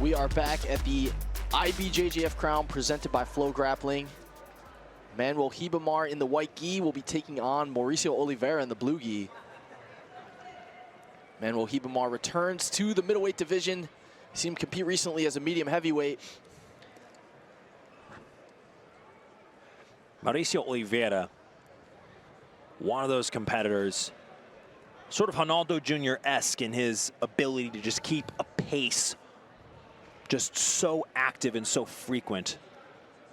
We are back at the IBJJF crown presented by Flow Grappling. Manuel Ribamar in the white gi will be taking on Mauricio Oliveira in the blue gi. Manuel Ribamar returns to the middleweight division. You seen him compete recently as a medium heavyweight. Mauricio Oliveira, one of those competitors, sort of Ronaldo Jr.-esque in his ability to just keep a pace, just so active and so frequent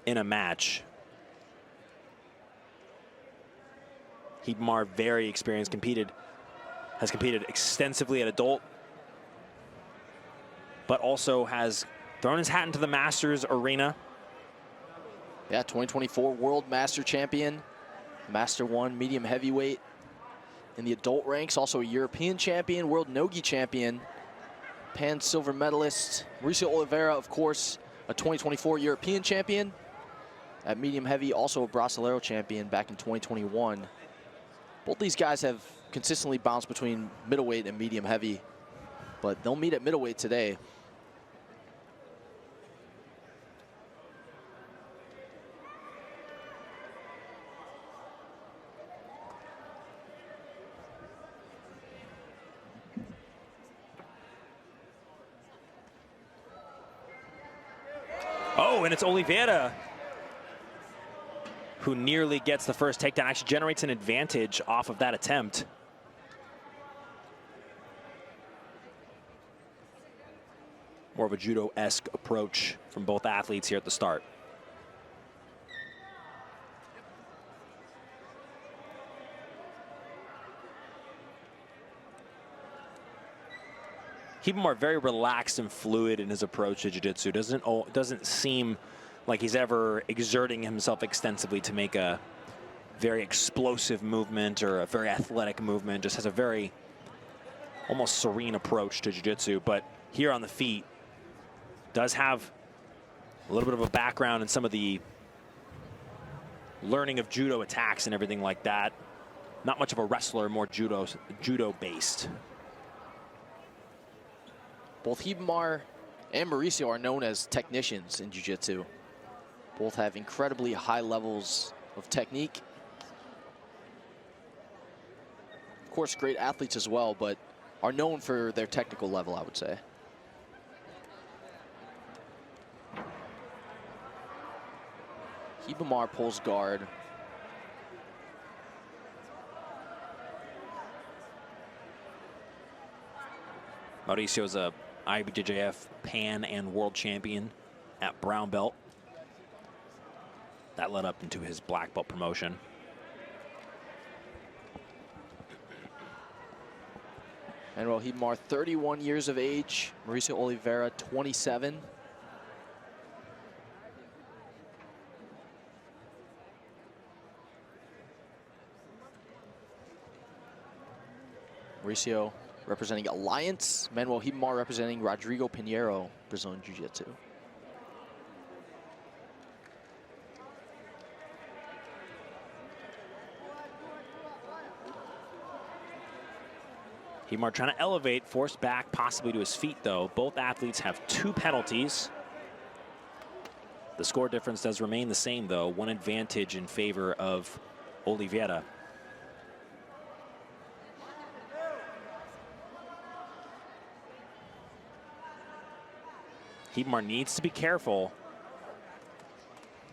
in a match. Ribamar, very experienced, has competed extensively at adult, but also has thrown his hat into the Masters arena. Yeah, 2024 World Master Champion, Master 1 medium heavyweight. In the adult ranks, also a European champion, World Nogi champion, Pan silver medalist. Mauricio Oliveira, of course, a 2024 European champion. At medium heavy, also a Brasileiro champion back in 2021. Both these guys have consistently bounced between middleweight and medium heavy, but they'll meet at middleweight today. Oh, and it's Oliveira who nearly gets the first takedown, actually generates an advantage off of that attempt. More of a judo-esque approach from both athletes here at the start. Ribamar very relaxed and fluid in his approach to jiu-jitsu. Doesn't seem like he's ever exerting himself extensively to make a very explosive movement or a very athletic movement. Just has a very almost serene approach to jiu-jitsu. But here on the feet, does have a little bit of a background in some of the learning of judo attacks and everything like that. Not much of a wrestler, more judo-based. Both Ribamar and Mauricio are known as technicians in jiu-jitsu. Both have incredibly high levels of technique. Of course, great athletes as well, but are known for their technical level, I would say. Ribamar pulls guard. Mauricio's a IBJJF Pan and World Champion at brown belt. That led up into his black belt promotion. Manuel Ribamar, 31 years of age. Mauricio Oliveira, 27. Mauricio representing Alliance. Manuel Ribamar representing Rodrigo Pinheiro, Brazilian Jiu-Jitsu. Ribamar trying to elevate, forced back possibly to his feet though. Both athletes have 2 penalties. The score difference does remain the same though. One advantage in favor of Oliveira. Ribamar needs to be careful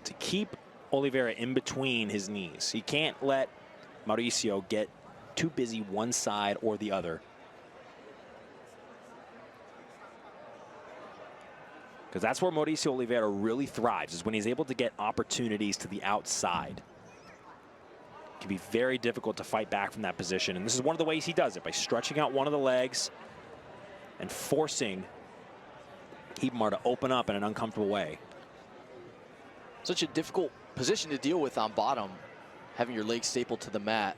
to keep Oliveira in between his knees. He can't let Mauricio get too busy one side or the other. Because that's where Mauricio Oliveira really thrives, is when he's able to get opportunities to the outside. It can be very difficult to fight back from that position, and this is one of the ways he does it, by stretching out one of the legs and forcing Ribamar to open up in an uncomfortable way. Such a difficult position to deal with on bottom, having your legs stapled to the mat.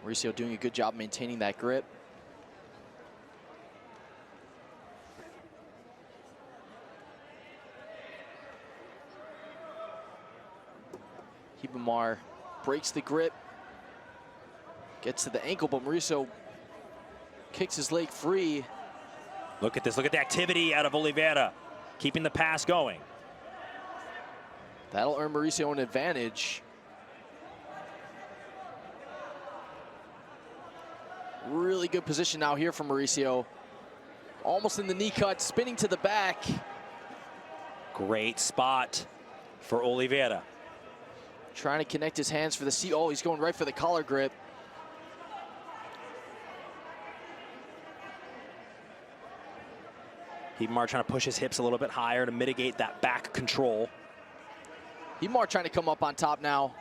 Mauricio doing a good job maintaining that grip. Ribamar breaks the grip, gets to the ankle, but Mauricio kicks his leg free. Look at this. Look at the activity out of Oliveira, keeping the pass going. That'll earn Mauricio an advantage. Really good position now here from Mauricio. Almost in the knee cut, spinning to the back. Great spot for Oliveira. Trying to connect his hands for the seat. Oh, he's going right for the collar grip. Ribamar trying to push his hips a little bit higher to mitigate that back control. Ribamar trying to come up on top now.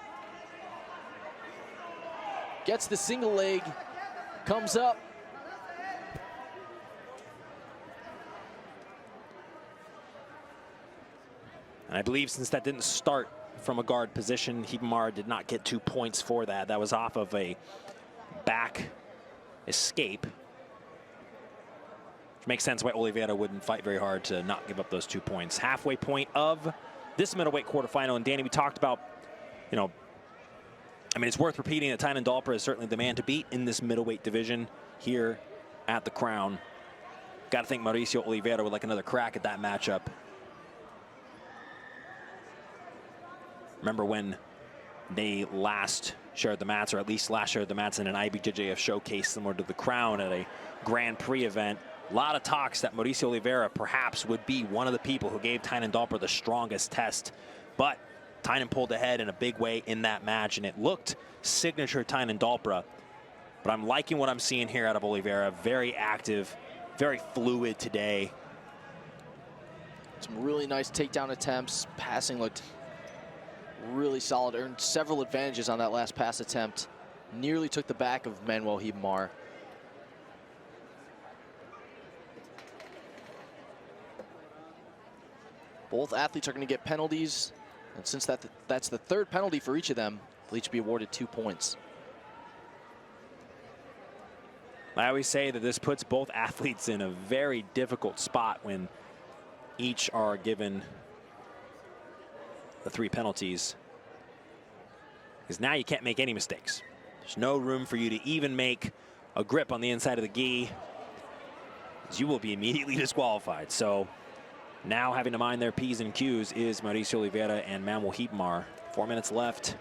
Gets the single leg, comes up. And I believe since that didn't start from a guard position, Ribamar did not get 2 points for that. That was off of a back escape. Which makes sense why Oliveira wouldn't fight very hard to not give up those 2 points. Halfway point of this middleweight quarterfinal. And Danny, we talked about, you know, I mean, it's worth repeating that Tainan Dalpra is certainly the man to beat in this middleweight division here at the Crown. Got to think Mauricio Oliveira would like another crack at that matchup. Remember when they last shared the mats, or at least last shared the mats in an IBJJF showcase similar to the Crown at a Grand Prix event. A lot of talks that Mauricio Oliveira perhaps would be one of the people who gave Tainan Dalpra the strongest test. But Tainan pulled ahead in a big way in that match, and it looked signature Tainan Dalpra. But I'm liking what I'm seeing here out of Oliveira. Very active, very fluid today. Some really nice takedown attempts. Passing looked really solid. Earned several advantages on that last pass attempt. Nearly took the back of Manuel Ribamar. Both athletes are going to get penalties. And since that's the third penalty for each of them, they'll each be awarded 2 points. I always say that this puts both athletes in a very difficult spot when each are given the 3 penalties. Because now you can't make any mistakes. There's no room for you to even make a grip on the inside of the gi, as you will be immediately disqualified. So now having to mind their P's and Q's is Mauricio Oliveira and Manuel Ribamar. 4 minutes left.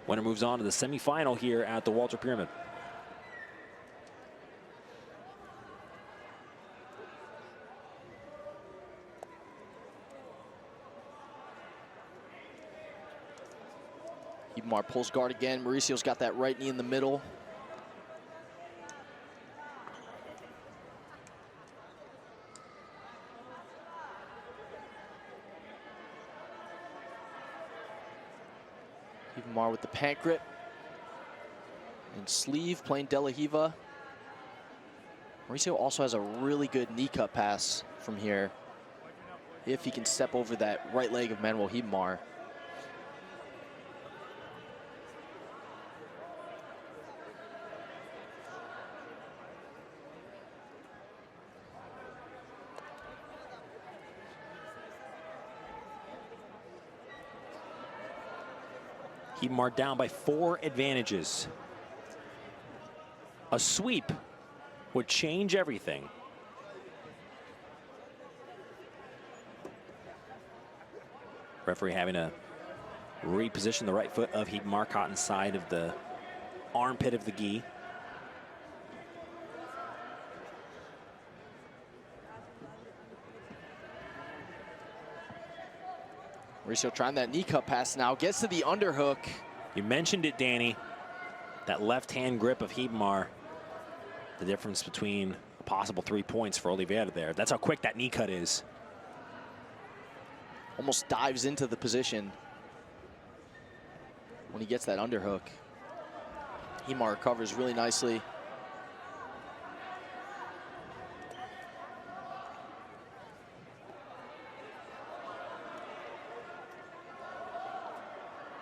Winner moves on to the semifinal here at the Walter Pyramid. Ribamar pulls guard again. Mauricio's got that right knee in the middle. Ribamar with the pant grip and sleeve, playing De La Riva. Mauricio also has a really good knee cut pass from here, if he can step over that right leg of Manuel Ribamar. Ribamar down by 4 advantages. A sweep would change everything. Referee having to reposition the right foot of Ribamar, caught inside of the armpit of the gi. Mauricio trying that knee cut pass now, gets to the underhook. You mentioned it, Danny. That left hand grip of Ribamar. The difference between a possible 3 points for Oliveira there. That's how quick that knee cut is. Almost dives into the position when he gets that underhook. Ribamar recovers really nicely.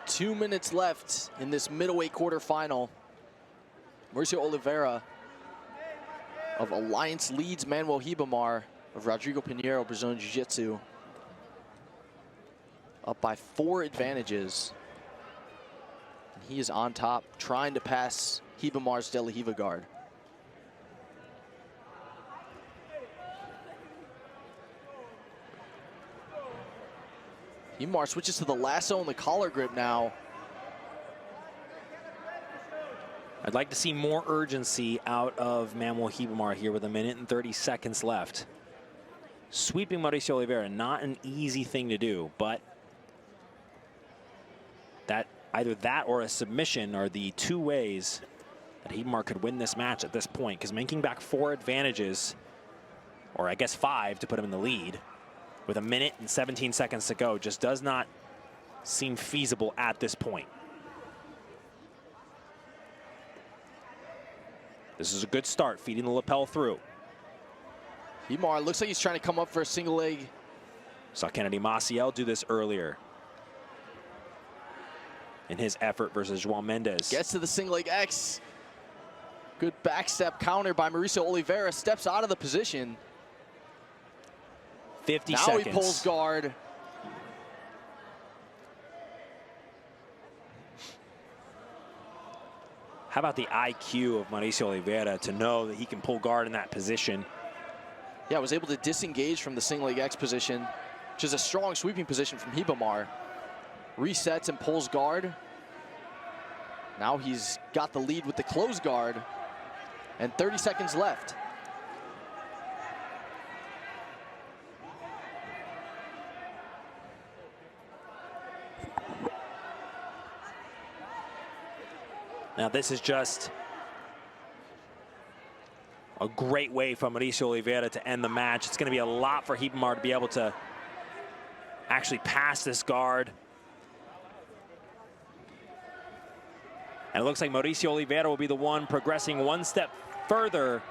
Two minutes left in this middleweight quarterfinal. Mauricio Oliveira of Alliance leads Manuel Ribamar of Rodrigo Pinheiro Brazilian Jiu-Jitsu up by 4 advantages. And he is on top, trying to pass Ribamar's De La Riva guard. Ribamar switches to the lasso and the collar grip now. I'd like to see more urgency out of Manuel Ribamar here with 1 minute and 30 seconds left. Sweeping Mauricio Oliveira, not an easy thing to do, but that either that or a submission are the two ways that Ribamar could win this match at this point, because making back 4 advantages, or I guess 5 to put him in the lead, with 1 minute and 17 seconds to go just does not seem feasible at this point. This is a good start, feeding the lapel through. Ribamar looks like he's trying to come up for a single leg. Saw Kennedy Maciel do this earlier in his effort versus João Mendes. Gets to the single leg X. Good backstep counter by Mauricio Oliveira. Steps out of the position. 50 now seconds. He pulls guard. How about the IQ of Mauricio Oliveira to know that he can pull guard in that position? Yeah, was able to disengage from the single leg X position, which is a strong sweeping position from Ribamar. Resets and pulls guard. Now he's got the lead with the closed guard, and 30 seconds left. Now this is just a great way for Mauricio Oliveira to end the match. It's going to be a lot for Ribamar to be able to actually pass this guard. And it looks like Mauricio Oliveira will be the one progressing 1 step further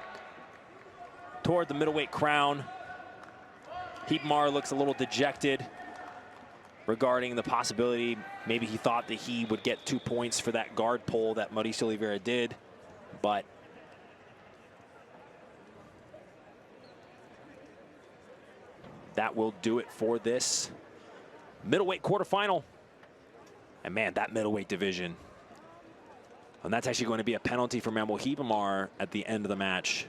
toward the middleweight crown. Ribamar looks a little dejected regarding the possibility, maybe he thought that he would get 2 points for that guard pull that Mauricio Oliveira did, but that will do it for this middleweight quarterfinal. And man, that middleweight division. And that's actually going to be a penalty for Manuel Ribamar at the end of the match,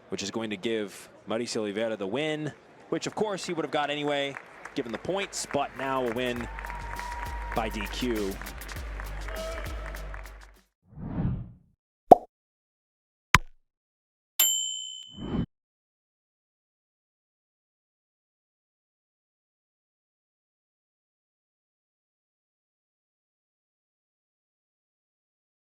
which is going to give Mauricio Oliveira the win, which of course he would have got anyway, given the points, but now a win by DQ.